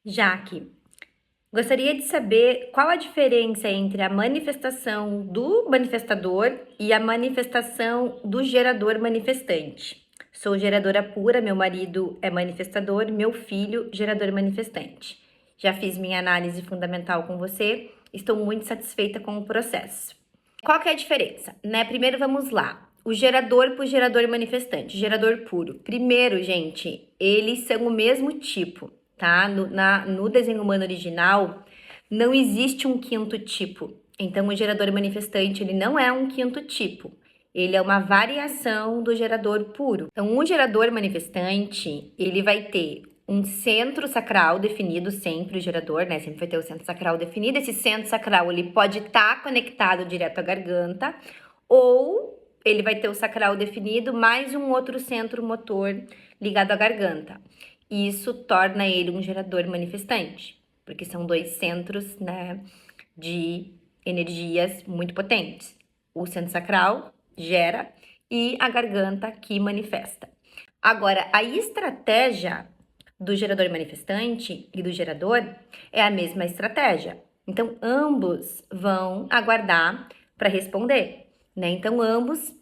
Jaque, gostaria de saber qual a diferença entre a manifestação do manifestador e a manifestação do gerador manifestante. Sou geradora pura, meu marido é manifestador, meu filho, gerador manifestante. Já fiz minha análise fundamental com você, estou muito satisfeita com o processo. Qual que é a diferença? Primeiro vamos lá. O gerador para o gerador manifestante, gerador puro. Primeiro, gente, eles são o mesmo tipo, tá? No desenho humano original, não existe um quinto tipo. Então, o gerador manifestante, ele não é um quinto tipo. Ele é uma variação do gerador puro. Então, o gerador manifestante, ele vai ter um centro sacral definido sempre, o gerador, né? Sempre vai ter o centro sacral definido. Esse centro sacral, ele pode estar conectado direto à garganta, ou ele vai ter o sacral definido, mais um outro centro motor ligado à garganta. Isso torna ele um gerador manifestante, porque são dois centros, né, de energias muito potentes. O centro sacral gera e a garganta que manifesta. Agora, a estratégia do gerador manifestante e do gerador é a mesma estratégia. Então, ambos vão aguardar para responder, né? Então, ambos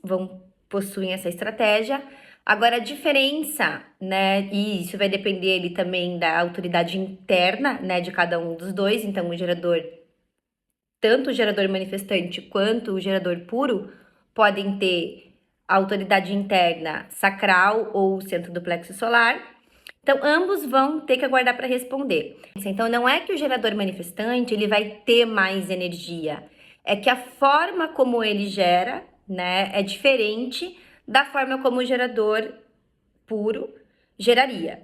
possuem essa estratégia. Agora, a diferença, né? E isso vai depender ali também da autoridade interna, né? De cada um dos dois. Então, o gerador, tanto o gerador manifestante quanto o gerador puro, podem ter a autoridade interna sacral ou centro do plexo solar. Então, ambos vão ter que aguardar para responder. Então, não é que o gerador manifestante ele vai ter mais energia, é que a forma como ele gera, né, é diferente da forma como o gerador puro geraria.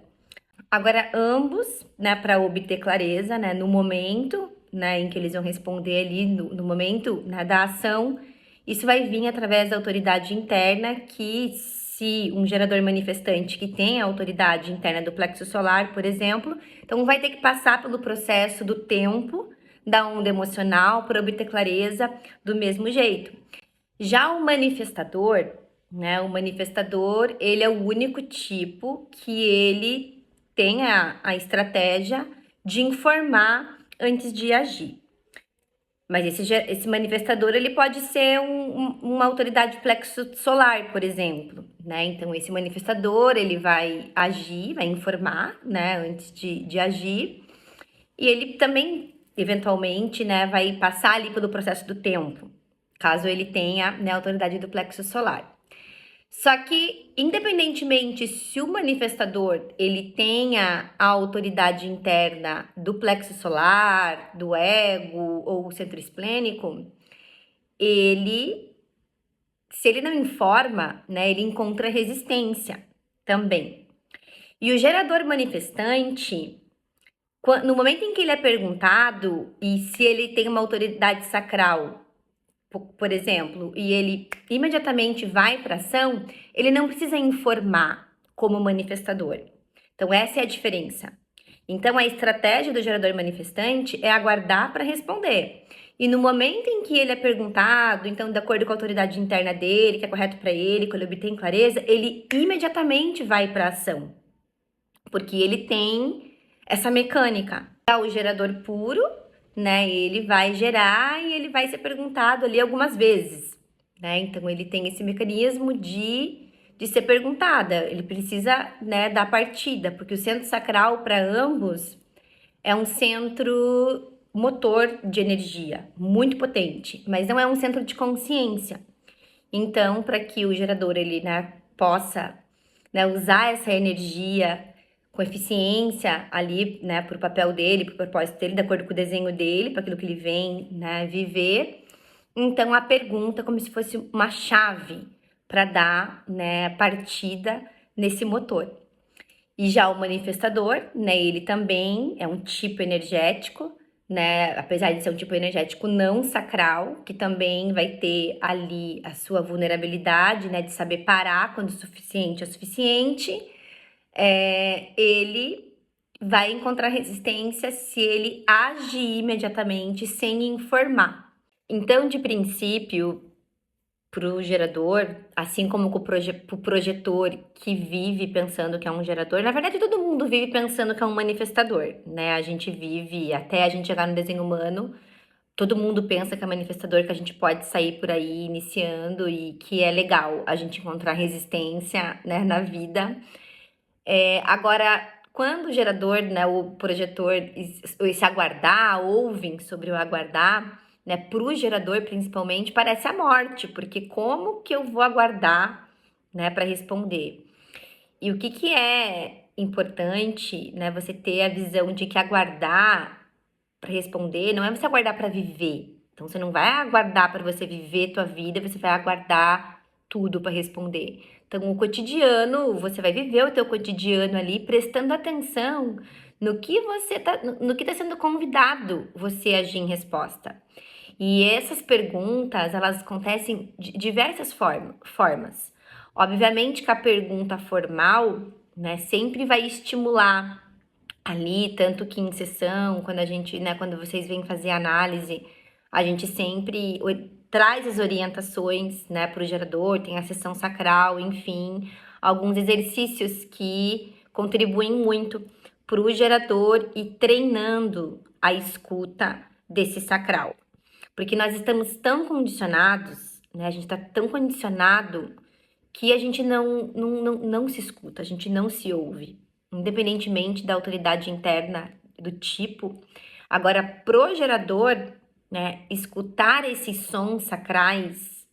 Agora, ambos, né, para obter clareza, né, no momento, né, em que eles vão responder ali, no momento, né, da ação, isso vai vir através da autoridade interna, que se um gerador manifestante que tem a autoridade interna do plexo solar, por exemplo, então vai ter que passar pelo processo do tempo, da onda emocional, para obter clareza do mesmo jeito. Já o manifestador, né, ele é o único tipo que ele tem a estratégia de informar antes de agir. Mas esse manifestador, ele pode ser uma autoridade plexo solar, por exemplo, né? Então, esse manifestador, ele vai agir, vai informar, né, antes de agir. E ele também, eventualmente, né, vai passar ali pelo processo do tempo, caso ele tenha, né, a autoridade do plexo solar. Só que, independentemente se o manifestador ele tenha a autoridade interna do plexo solar, do ego ou centro esplênico, se ele não informa, né, ele encontra resistência também. E o gerador manifestante, no momento em que ele é perguntado e se ele tem uma autoridade sacral, por exemplo, e ele imediatamente vai para ação, ele não precisa informar como manifestador. Então, essa é a diferença. Então, a estratégia do gerador manifestante é aguardar para responder. E no momento em que ele é perguntado, então, de acordo com a autoridade interna dele, que é correto para ele, que ele obtém clareza, ele imediatamente vai para ação. Porque ele tem essa mecânica. O gerador puro, né, ele vai gerar e ele vai ser perguntado ali algumas vezes, né? Então, ele tem esse mecanismo de ser perguntada. Ele precisa, né, da partida, porque o centro sacral para ambos é um centro motor de energia, muito potente, mas não é um centro de consciência. Então, para que o gerador, ele, né, possa, né, usar essa energia com eficiência ali, né, para o papel dele, para o propósito dele, de acordo com o desenho dele, para aquilo que ele vem, né, viver. Então, a pergunta é como se fosse uma chave para dar, né, partida nesse motor. E já o manifestador, né, ele também é um tipo energético, né, apesar de ser um tipo energético não sacral, que também vai ter ali a sua vulnerabilidade, né, de saber parar quando o suficiente é suficiente. Ele vai encontrar resistência se ele agir imediatamente sem informar. Então, de princípio, para o gerador, assim como para o projetor que vive pensando que é um gerador, na verdade todo mundo vive pensando que é um manifestador, né? A gente vive, até a gente chegar no desenho humano, todo mundo pensa que é manifestador, que a gente pode sair por aí iniciando e que é legal a gente encontrar resistência, né, na vida. Agora, quando o gerador, né, o projetor, esse aguardar, ouvem sobre o aguardar, né, para o gerador principalmente, parece a morte, porque como que eu vou aguardar, né, para responder? E o que é importante, né, você ter a visão de que aguardar para responder não é você aguardar para viver. Então, você não vai aguardar para você viver tua vida, você vai aguardar tudo para responder. Então, o cotidiano, você vai viver o teu cotidiano ali, prestando atenção no que no que está sendo convidado você agir em resposta. E essas perguntas, elas acontecem de diversas formas. Obviamente que a pergunta formal, né, sempre vai estimular ali, tanto que em sessão, quando a gente, né, quando vocês vêm fazer análise, a gente sempre traz as orientações, né, para o gerador, tem a sessão sacral, enfim, alguns exercícios que contribuem muito para o gerador e treinando a escuta desse sacral. Porque nós estamos tão condicionados, né, a gente está tão condicionado que a gente não se escuta, a gente não se ouve, independentemente da autoridade interna do tipo. Agora, pro gerador, né, escutar esses sons sacrais,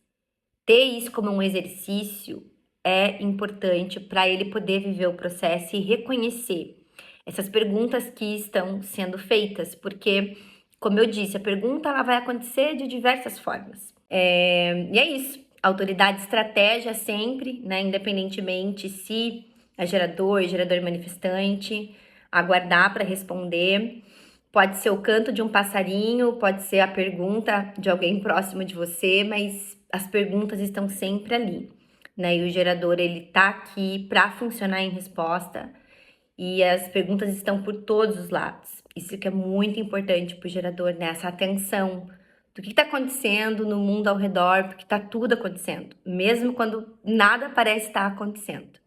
ter isso como um exercício é importante para ele poder viver o processo e reconhecer essas perguntas que estão sendo feitas, porque, como eu disse, a pergunta ela vai acontecer de diversas formas. E é isso. Autoridade, estratégia sempre, né? Independentemente se é gerador manifestante, aguardar para responder. Pode ser o canto de um passarinho, pode ser a pergunta de alguém próximo de você, mas as perguntas estão sempre ali, né? E o gerador ele tá aqui para funcionar em resposta e as perguntas estão por todos os lados. Isso que é muito importante para o gerador, né? Essa atenção do que está acontecendo no mundo ao redor, porque está tudo acontecendo, mesmo quando nada parece estar acontecendo.